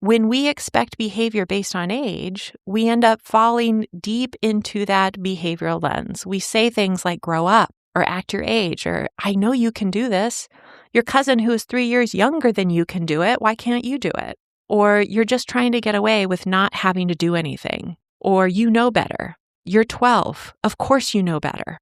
when we expect behavior based on age, we end up falling deep into that behavioral lens. We say things like grow up or act your age or I know you can do this. Your cousin who is 3 years younger than you can do it. Why can't you do it? Or you're just trying to get away with not having to do anything. Or you know better. You're 12. Of course you know better.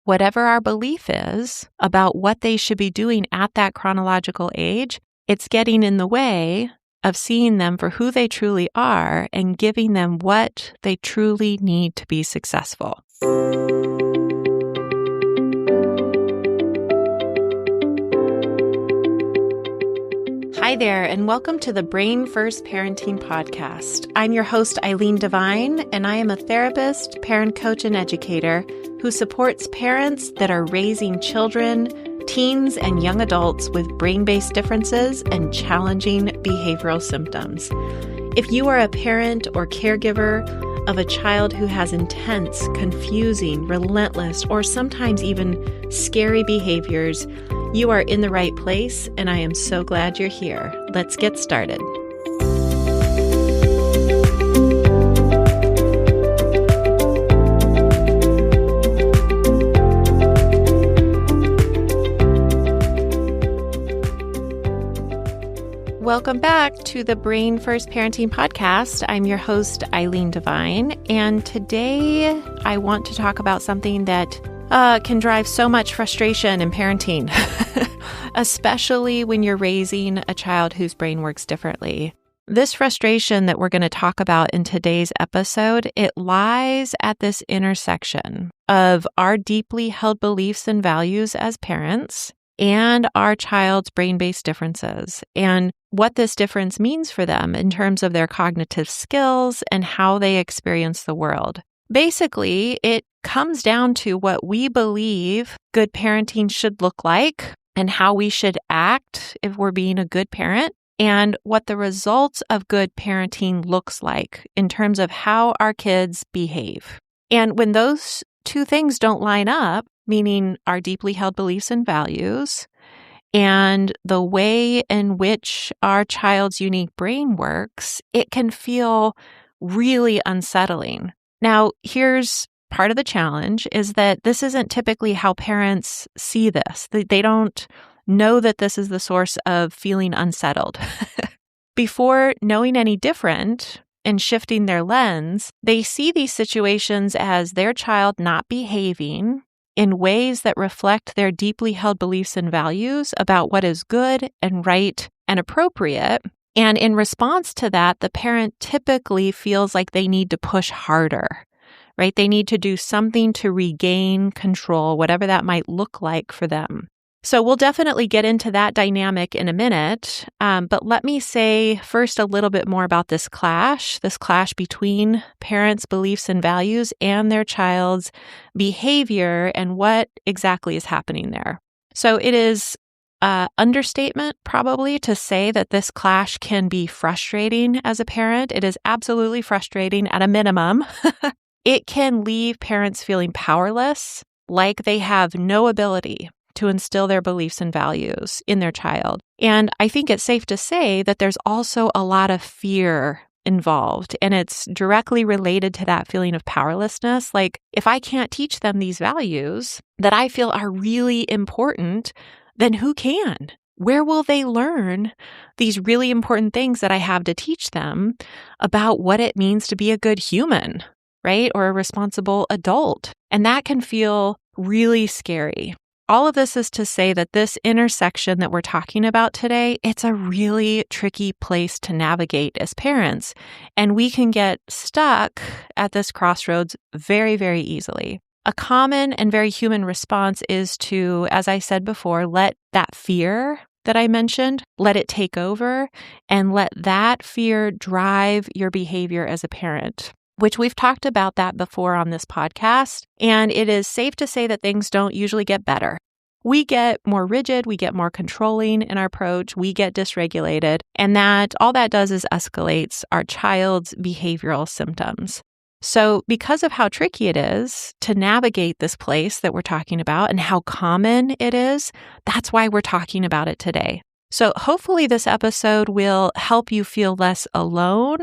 Whatever our belief is about what they should be doing at that chronological age, it's getting in the way of seeing them for who they truly are and giving them what they truly need to be successful. Hi there, and welcome to the Brain First Parenting Podcast. I'm your host, Eileen Devine, and I am a therapist, parent coach, and educator who supports parents that are raising children, teens, and young adults with brain-based differences and challenging behavioral symptoms. If you are a parent or caregiver of a child who has intense, confusing, relentless, or sometimes even scary behaviors, you are in the right place, and I am so glad you're here. Let's get started. Welcome back to the Brain First Parenting Podcast. I'm your host, Eileen Devine, and today I want to talk about something that can drive so much frustration in parenting, especially when you're raising a child whose brain works differently. This frustration that we're going to talk about in today's episode, it lies at this intersection of our deeply held beliefs and values as parents and our child's brain-based differences, and what this difference means for them in terms of their cognitive skills and how they experience the world. Basically, it comes down to what we believe good parenting should look like and how we should act if we're being a good parent, and what the results of good parenting looks like in terms of how our kids behave. And when those two things don't line up, meaning our deeply held beliefs and values and the way in which our child's unique brain works, it can feel really unsettling. Now, here's part of the challenge is that this isn't typically how parents see this. They don't know that this is the source of feeling unsettled. Before knowing any different and shifting their lens, they see these situations as their child not behaving in ways that reflect their deeply held beliefs and values about what is good and right and appropriate. And in response to that, the parent typically feels like they need to push harder, right? They need to do something to regain control, whatever that might look like for them. So we'll definitely get into that dynamic in a minute. But let me say first a little bit more about this clash between parents' beliefs and values and their child's behavior and what exactly is happening there. So it is understatement probably to say that this clash can be frustrating as a parent. It is absolutely frustrating at a minimum. It can leave parents feeling powerless, like they have no ability to instill their beliefs and values in their child. And I think it's safe to say that there's also a lot of fear involved, and it's directly related to that feeling of powerlessness. Like, if I can't teach them these values that I feel are really important, then who can? Where will they learn these really important things that I have to teach them about what it means to be a good human, right? Or a responsible adult? And that can feel really scary. All of this is to say that this intersection that we're talking about today, it's a really tricky place to navigate as parents, and we can get stuck at this crossroads very, very easily. A common and very human response is to, as I said before, let that fear that I mentioned, let it take over, and let that fear drive your behavior as a parent, which we've talked about that before on this podcast. And it is safe to say that things don't usually get better. We get more rigid, we get more controlling in our approach, we get dysregulated, and that all that does is escalates our child's behavioral symptoms. So because of how tricky it is to navigate this place that we're talking about and how common it is, that's why we're talking about it today. So hopefully this episode will help you feel less alone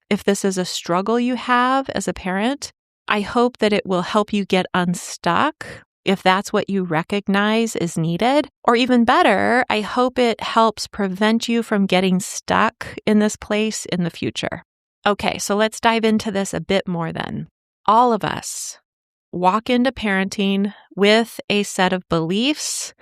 if this is a struggle you have as a parent. I hope that it will help you get unstuck if that's what you recognize is needed. Or even better, I hope it helps prevent you from getting stuck in this place in the future. Okay, so let's dive into this a bit more then. All of us walk into parenting with a set of beliefs,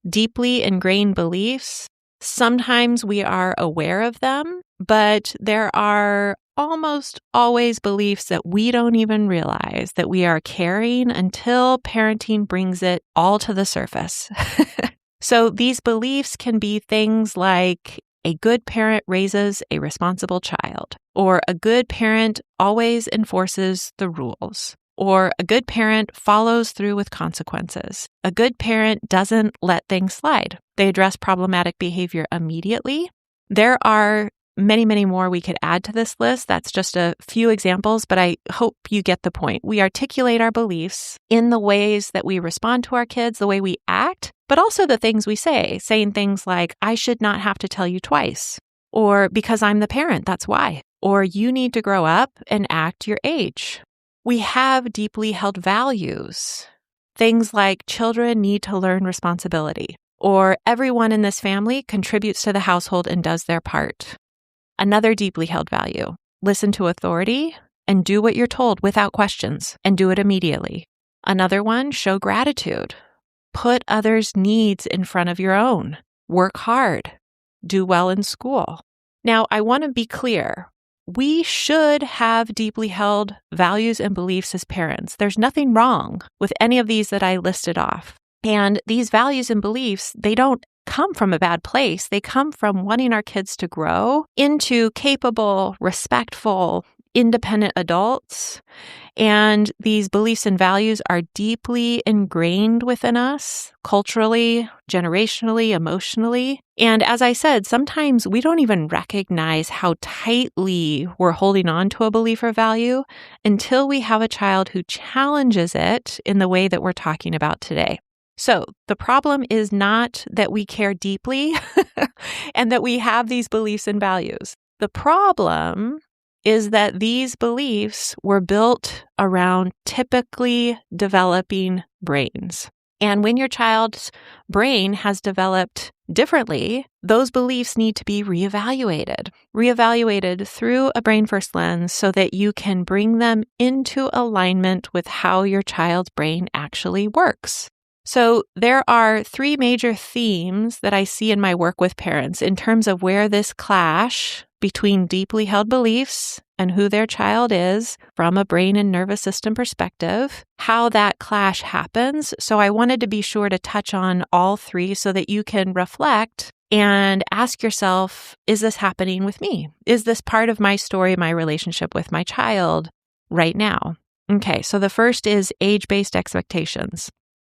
deeply ingrained beliefs. Sometimes we are aware of them, but there are almost always beliefs that we don't even realize that we are carrying until parenting brings it all to the surface. So these beliefs can be things like a good parent raises a responsible child, or a good parent always enforces the rules, or a good parent follows through with consequences. A good parent doesn't let things slide. They address problematic behavior immediately. There are many, many more we could add to this list. That's just a few examples, but I hope you get the point. We articulate our beliefs in the ways that we respond to our kids, the way we act, but also the things we say, saying things like, I should not have to tell you twice, or because I'm the parent, that's why, or you need to grow up and act your age. We have deeply held values, things like children need to learn responsibility, or everyone in this family contributes to the household and does their part. Another deeply held value, listen to authority and do what you're told without questions and do it immediately. Another one, show gratitude. Put others' needs in front of your own. Work hard. Do well in school. Now, I want to be clear. We should have deeply held values and beliefs as parents. There's nothing wrong with any of these that I listed off. And these values and beliefs, they don't come from a bad place. They come from wanting our kids to grow into capable, respectful, independent adults. And these beliefs and values are deeply ingrained within us, culturally, generationally, emotionally. And as I said, sometimes we don't even recognize how tightly we're holding on to a belief or value until we have a child who challenges it in the way that we're talking about today. So the problem is not that we care deeply and that we have these beliefs and values. The problem is that these beliefs were built around typically developing brains. And when your child's brain has developed differently, those beliefs need to be reevaluated through a brain first lens so that you can bring them into alignment with how your child's brain actually works. So there are three major themes that I see in my work with parents in terms of where this clash between deeply held beliefs and who their child is from a brain and nervous system perspective, how that clash happens. So I wanted to be sure to touch on all three so that you can reflect and ask yourself, is this happening with me? Is this part of my story, my relationship with my child right now? Okay, so the first is age-based expectations.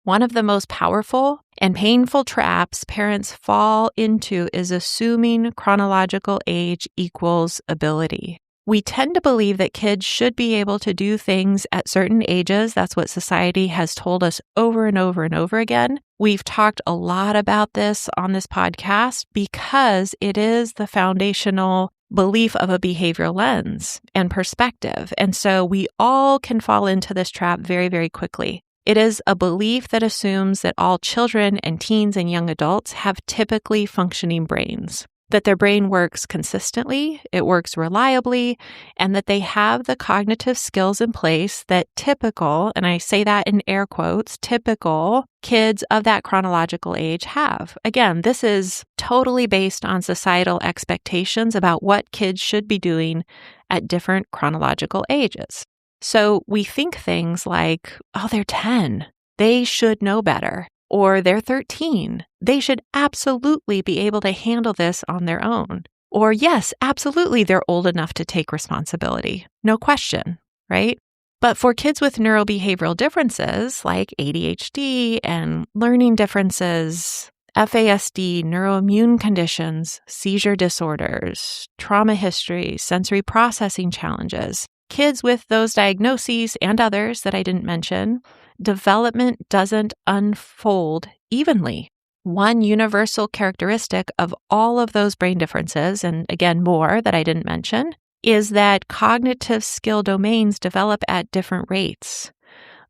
One of the most powerful and painful traps parents fall into is assuming chronological age equals ability. We tend to believe that kids should be able to do things at certain ages. That's what society has told us over and over and over again. We've talked a lot about this on this podcast because it is the foundational belief of a behavioral lens and perspective. And so we all can fall into this trap very, very quickly. It is a belief that assumes that all children and teens and young adults have typically functioning brains, that their brain works consistently, it works reliably, and that they have the cognitive skills in place that typical, and I say that in air quotes, typical kids of that chronological age have. Again, this is totally based on societal expectations about what kids should be doing at different chronological ages. So we think things like, oh, they're 10. They should know better. Or they're 13. They should absolutely be able to handle this on their own. Or yes, absolutely, they're old enough to take responsibility. No question, right? But for kids with neurobehavioral differences like ADHD and learning differences, FASD, neuroimmune conditions, seizure disorders, trauma history, sensory processing challenges, kids with those diagnoses and others that I didn't mention, development doesn't unfold evenly. One universal characteristic of all of those brain differences, and again, more that I didn't mention, is that cognitive skill domains develop at different rates.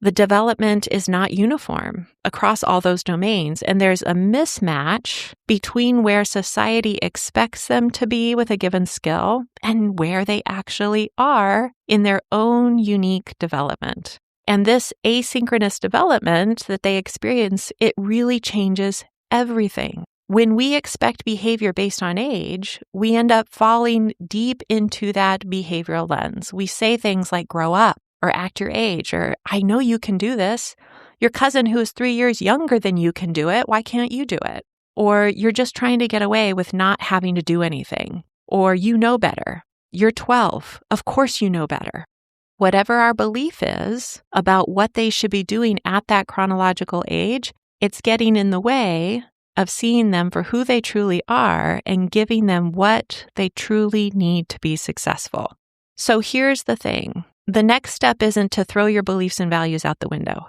The development is not uniform across all those domains, and there's a mismatch between where society expects them to be with a given skill and where they actually are in their own unique development. And this asynchronous development that they experience, it really changes everything. When we expect behavior based on age, we end up falling deep into that behavioral lens. We say things like grow up or act your age, or I know you can do this. Your cousin who is 3 years younger than you can do it. Why can't you do it? Or you're just trying to get away with not having to do anything. Or you know better. You're 12. Of course you know better. Whatever our belief is about what they should be doing at that chronological age, it's getting in the way of seeing them for who they truly are and giving them what they truly need to be successful. So here's the thing. The next step isn't to throw your beliefs and values out the window.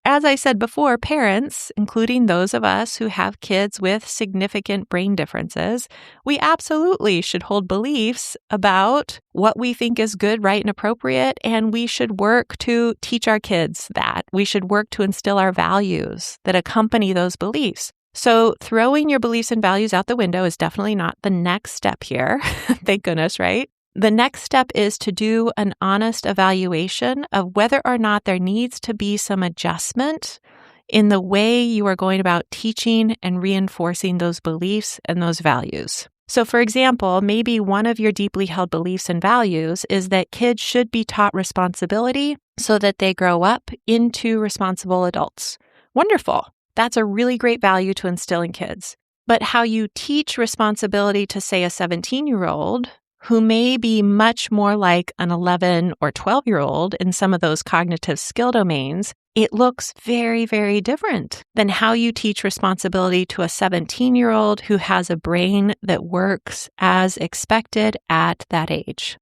As I said before, parents, including those of us who have kids with significant brain differences, we absolutely should hold beliefs about what we think is good, right, and appropriate, and we should work to teach our kids that. We should work to instill our values that accompany those beliefs. So throwing your beliefs and values out the window is definitely not the next step here. Thank goodness, right? The next step is to do an honest evaluation of whether or not there needs to be some adjustment in the way you are going about teaching and reinforcing those beliefs and those values. So, for example, maybe one of your deeply held beliefs and values is that kids should be taught responsibility so that they grow up into responsible adults. Wonderful. That's a really great value to instill in kids. But how you teach responsibility to, say, a 17-year-old who may be much more like an 11 or 12-year-old in some of those cognitive skill domains, it looks very, very different than how you teach responsibility to a 17-year-old who has a brain that works as expected at that age.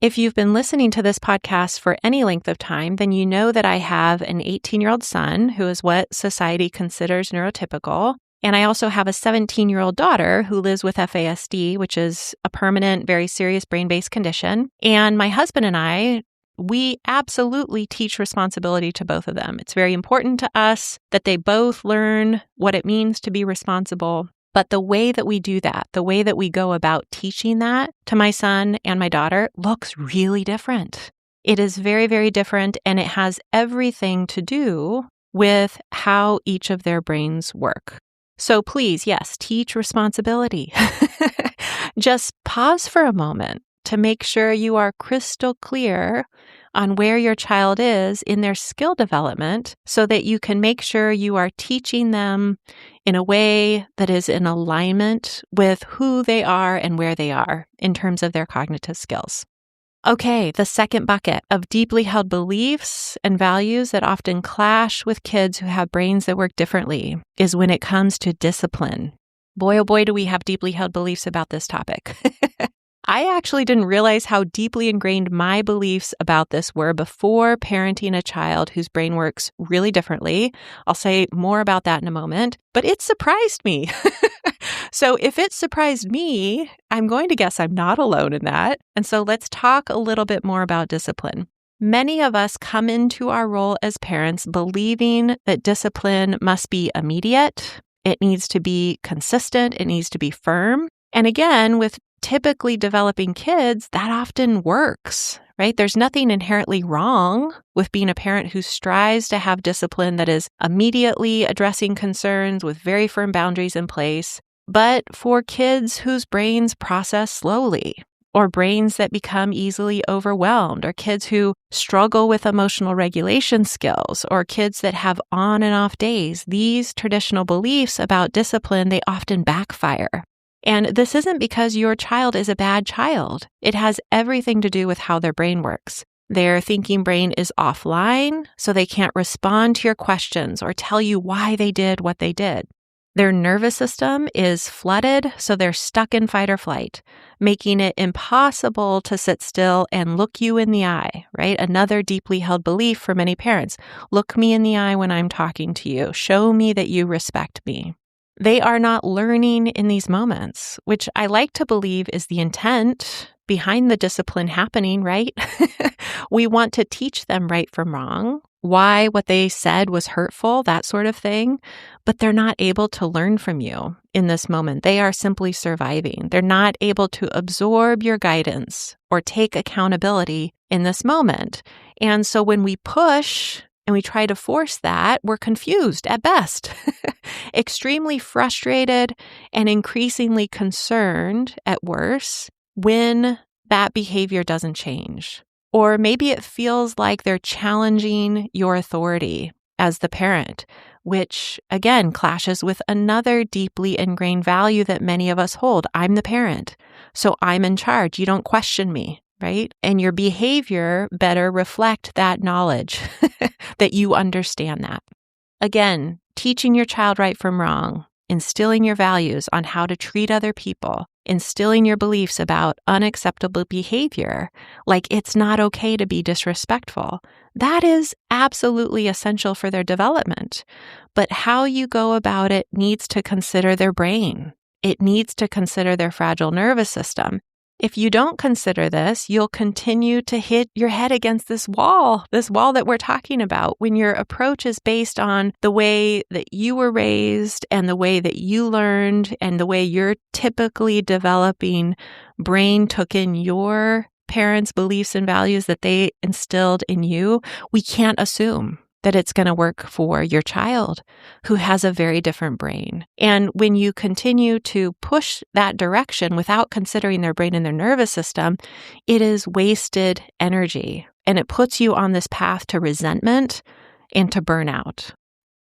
If you've been listening to this podcast for any length of time, then you know that I have an 18-year-old son who is what society considers neurotypical. And I also have a 17-year-old daughter who lives with FASD, which is a permanent, very serious brain-based condition. And my husband and I, we absolutely teach responsibility to both of them. It's very important to us that they both learn what it means to be responsible. But the way that we do that, the way that we go about teaching that to my son and my daughter looks really different. It is very, very different, and it has everything to do with how each of their brains work. So please, yes, teach responsibility. Just pause for a moment to make sure you are crystal clear on where your child is in their skill development so that you can make sure you are teaching them in a way that is in alignment with who they are and where they are in terms of their cognitive skills. Okay, the second bucket of deeply held beliefs and values that often clash with kids who have brains that work differently is when it comes to discipline. Boy, oh boy, do we have deeply held beliefs about this topic. I actually didn't realize how deeply ingrained my beliefs about this were before parenting a child whose brain works really differently. I'll say more about that in a moment, but it surprised me. So if it surprised me, I'm going to guess I'm not alone in that. And so let's talk a little bit more about discipline. Many of us come into our role as parents believing that discipline must be immediate. It needs to be consistent. It needs to be firm. And again, with typically developing kids, that often works, right? There's nothing inherently wrong with being a parent who strives to have discipline that is immediately addressing concerns with very firm boundaries in place. But for kids whose brains process slowly, or brains that become easily overwhelmed, or kids who struggle with emotional regulation skills, or kids that have on and off days, these traditional beliefs about discipline, they often backfire. And this isn't because your child is a bad child. It has everything to do with how their brain works. Their thinking brain is offline, so they can't respond to your questions or tell you why they did what they did. Their nervous system is flooded, so they're stuck in fight or flight, making it impossible to sit still and look you in the eye, right? Another deeply held belief for many parents. Look me in the eye when I'm talking to you. Show me that you respect me. They are not learning in these moments, which I like to believe is the intent behind the discipline happening, right? We want to teach them right from wrong, why what they said was hurtful, that sort of thing, but they're not able to learn from you in this moment. They are simply surviving. They're not able to absorb your guidance or take accountability in this moment. And so when we push and we try to force that, we're confused at best, extremely frustrated and increasingly concerned at worst when that behavior doesn't change. Or maybe it feels like they're challenging your authority as the parent, which again clashes with another deeply ingrained value that many of us hold. I'm the parent, so I'm in charge. You don't question me, right? And your behavior better reflect that knowledge that you understand that. Again, teaching your child right from wrong, instilling your values on how to treat other people, instilling your beliefs about unacceptable behavior, like it's not okay to be disrespectful. That is absolutely essential for their development. But how you go about it needs to consider their brain. It needs to consider their fragile nervous system. If you don't consider this, you'll continue to hit your head against this wall that we're talking about when your approach is based on the way that you were raised and the way that you learned and the way your typically developing brain took in your parents' beliefs and values that they instilled in you. We can't assume that it's going to work for your child who has a very different brain. And when you continue to push that direction without considering their brain and their nervous system, it is wasted energy. And it puts you on this path to resentment and to burnout.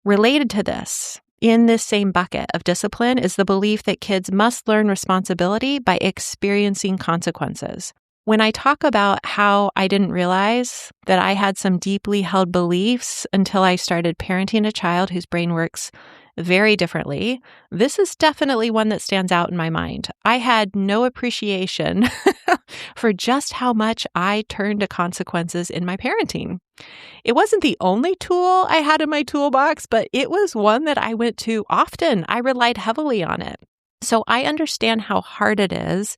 Related to this, in this same bucket of discipline, is the belief that kids must learn responsibility by experiencing consequences. When I talk about how I didn't realize that I had some deeply held beliefs until I started parenting a child whose brain works very differently, this is definitely one that stands out in my mind. I had no appreciation for just how much I turned to consequences in my parenting. It wasn't the only tool I had in my toolbox, but it was one that I went to often. I relied heavily on it. So I understand how hard it is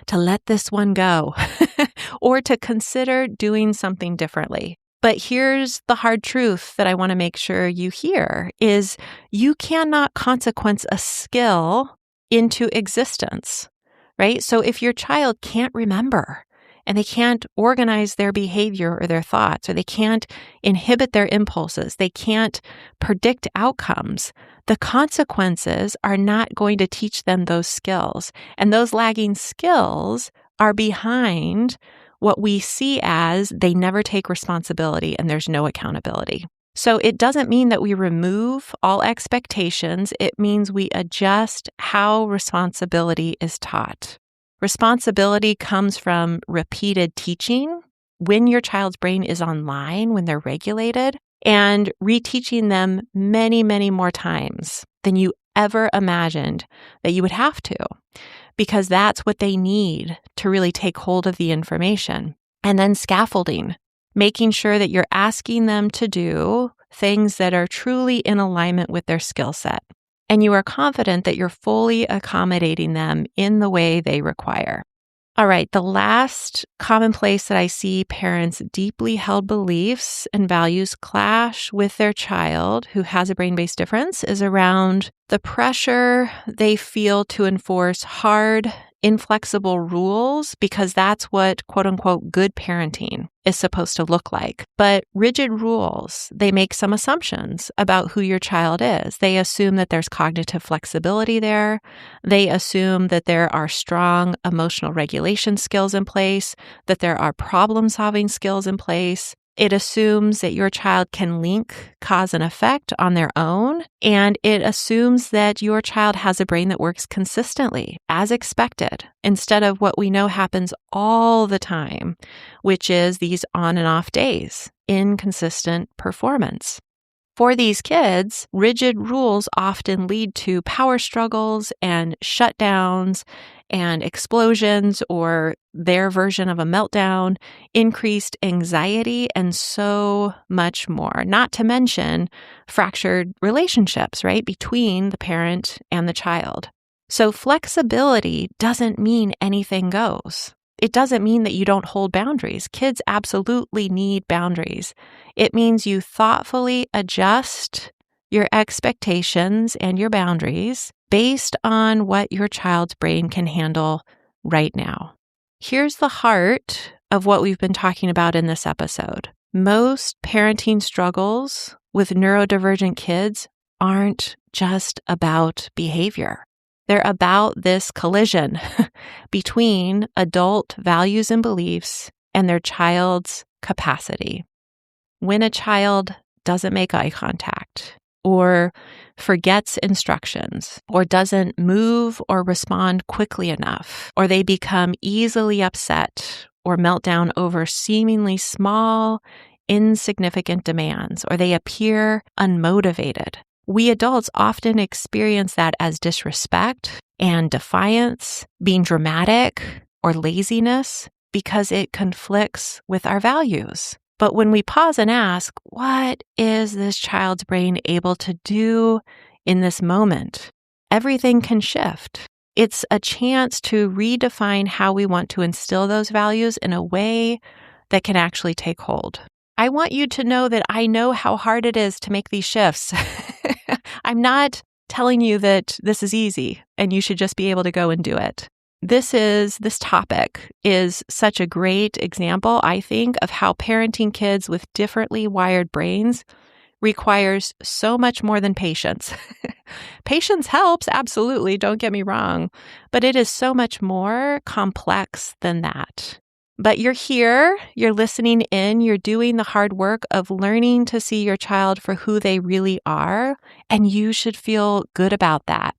to let this one go or to consider doing something differently. But here's the hard truth that I want to make sure you hear is you cannot consequence a skill into existence, right? So if your child can't remember and they can't organize their behavior or their thoughts, or they can't inhibit their impulses, they can't predict outcomes, the consequences are not going to teach them those skills. And those lagging skills are behind what we see as they never take responsibility and there's no accountability. So it doesn't mean that we remove all expectations. It means we adjust how responsibility is taught. Responsibility comes from repeated teaching when your child's brain is online, when they're regulated, and reteaching them many, many more times than you ever imagined that you would have to, because that's what they need to really take hold of the information. And then scaffolding, making sure that you're asking them to do things that are truly in alignment with their skill set. And you are confident that you're fully accommodating them in the way they require. All right, the last common place that I see parents' deeply held beliefs and values clash with their child who has a brain-based difference is around the pressure they feel to enforce hard, inflexible rules because that's what quote-unquote good parenting is supposed to look like. But rigid rules, they make some assumptions about who your child is. They assume that there's cognitive flexibility there. They assume that there are strong emotional regulation skills in place, that there are problem-solving skills in place. It assumes that your child can link cause and effect on their own, and it assumes that your child has a brain that works consistently, as expected, instead of what we know happens all the time, which is these on and off days, inconsistent performance. For these kids, rigid rules often lead to power struggles and shutdowns and explosions, or their version of a meltdown, increased anxiety, and so much more. Not to mention fractured relationships, right, between the parent and the child. So flexibility doesn't mean anything goes. It doesn't mean that you don't hold boundaries. Kids absolutely need boundaries. It means you thoughtfully adjust your expectations and your boundaries based on what your child's brain can handle right now. Here's the heart of what we've been talking about in this episode. Most parenting struggles with neurodivergent kids aren't just about behavior. They're about this collision between adult values and beliefs and their child's capacity. When a child doesn't make eye contact, or forgets instructions, or doesn't move or respond quickly enough, or they become easily upset or melt down over seemingly small, insignificant demands, or they appear unmotivated, we adults often experience that as disrespect and defiance, being dramatic, or laziness because it conflicts with our values. But when we pause and ask, what is this child's brain able to do in this moment? Everything can shift. It's a chance to redefine how we want to instill those values in a way that can actually take hold. I want you to know that I know how hard it is to make these shifts. I'm not telling you that this is easy and you should just be able to go and do it. This topic is such a great example, I think, of how parenting kids with differently wired brains requires so much more than patience. Patience helps, absolutely, don't get me wrong, but it is so much more complex than that. But you're here, you're listening in, you're doing the hard work of learning to see your child for who they really are, and you should feel good about that.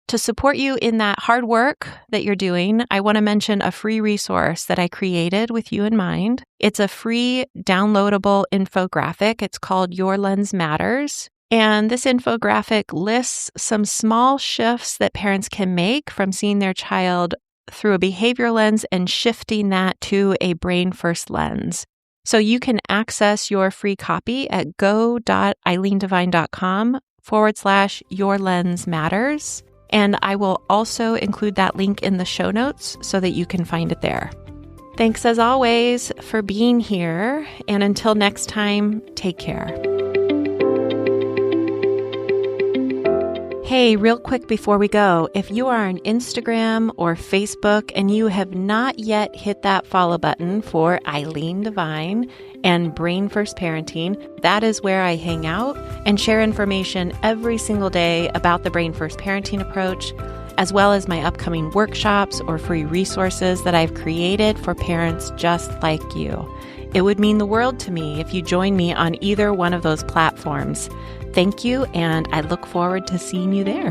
To support you in that hard work that you're doing, I want to mention a free resource that I created with you in mind. It's a free downloadable infographic. It's called Your Lens Matters. And this infographic lists some small shifts that parents can make from seeing their child through a behavior lens and shifting that to a brain first lens. So you can access your free copy at go.eileendivine.com/Your Lens Matters. And I will also include that link in the show notes so that you can find it there. Thanks as always for being here. And until next time, take care. Hey, real quick before we go, if you are on Instagram or Facebook and you have not yet hit that follow button for Eileen Divine and Brain First Parenting, that is where I hang out and share information every single day about the Brain First Parenting approach, as well as my upcoming workshops or free resources that I've created for parents just like you. It would mean the world to me if you join me on either one of those platforms. Thank you, and I look forward to seeing you there.